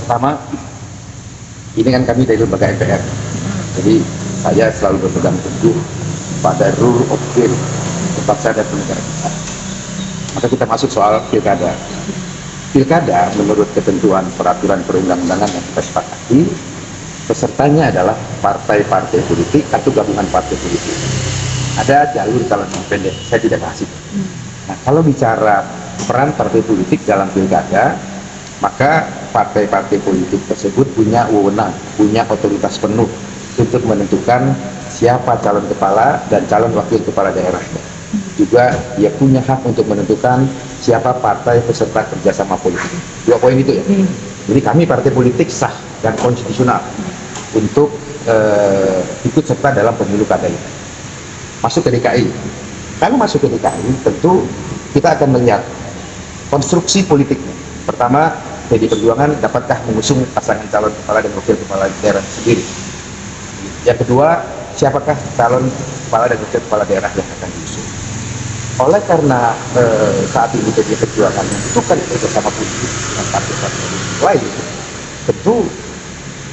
Pertama, ini kan kami dari lembaga MPR, jadi saya selalu berpegang teguh pada rule of game, bangsa dan negara kita. Maka kita masuk soal pilkada. Pilkada menurut ketentuan peraturan perundang-undangan yang kita sepakati, pesertanya adalah partai-partai politik atau gabungan partai politik. Ada jalur calon yang pendek, saya tidak bahas itu. Nah, kalau bicara peran partai politik dalam pilkada, maka partai-partai politik tersebut punya wewenang, punya otoritas penuh untuk menentukan siapa calon kepala dan calon wakil kepala daerahnya. Juga dia punya hak untuk menentukan siapa partai peserta kerjasama politik. 2 poin itu ya. Jadi kami partai politik sah dan konstitusional untuk ikut serta dalam pemilu kada ini. Masuk ke DKI. Kalau masuk ke DKI, tentu kita akan melihat konstruksi politiknya. Pertama, PDI Perjuangan dapatkah mengusung pasangan calon kepala dan wakil kepala daerah sendiri. Yang kedua, siapakah calon kepala dan wakil kepala daerah yang akan diusung. Oleh karena saat ini PDI Perjuangan membutuhkan kerjasama politik dengan partai-partai lain, tentu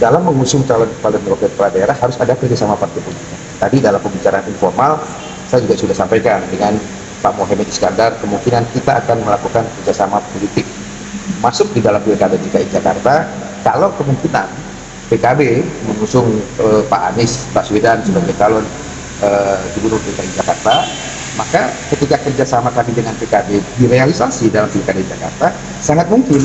dalam mengusung calon kepala dan wakil kepala daerah harus ada kerjasama partai politik. Tadi dalam pembicaraan informal, saya juga sudah sampaikan dengan Pak Mohamad Iskandar, kemungkinan kita akan melakukan kerjasama politik masuk di dalam pilkada DKI Jakarta. Kalau kemungkinan PKB mengusung Pak Anies Baswedan sebagai calon gubernur DKI Jakarta, maka ketika kerjasama kami dengan PKB direalisasi dalam pilkada Jakarta, sangat mungkin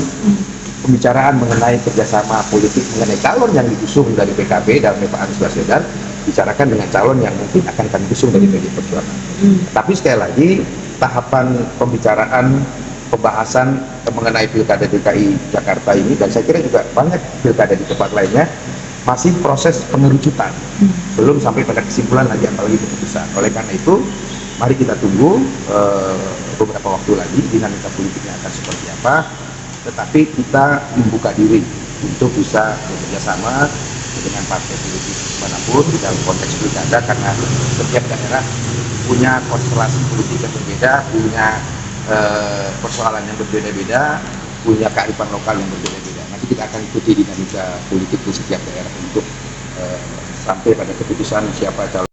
pembicaraan mengenai kerjasama politik mengenai calon yang diusung dari PKB dalam Pak Anies Baswedan bicarakan dengan calon yang mungkin akan kami usung dari PDI Perjuangan. Tapi sekali lagi, tahapan pembicaraan, pembahasan mengenai pilkada DKI Jakarta ini, dan saya kira juga banyak pilkada di tempat lainnya, masih proses pengerucutan, belum sampai pada kesimpulan lagi apalagi keputusan. Oleh karena itu, mari kita tunggu beberapa waktu lagi dinamika politiknya akan seperti apa, tetapi kita membuka diri untuk bisa bekerjasama dengan partai politik manapun di dalam konteks pilkada, karena setiap daerah punya konstelasi politik yang berbeda, punya persoalan yang berbeda-beda, punya kearifan lokal yang berbeda-beda. Nanti kita akan ikuti dinamika politik di setiap daerah untuk sampai pada keputusan siapa calon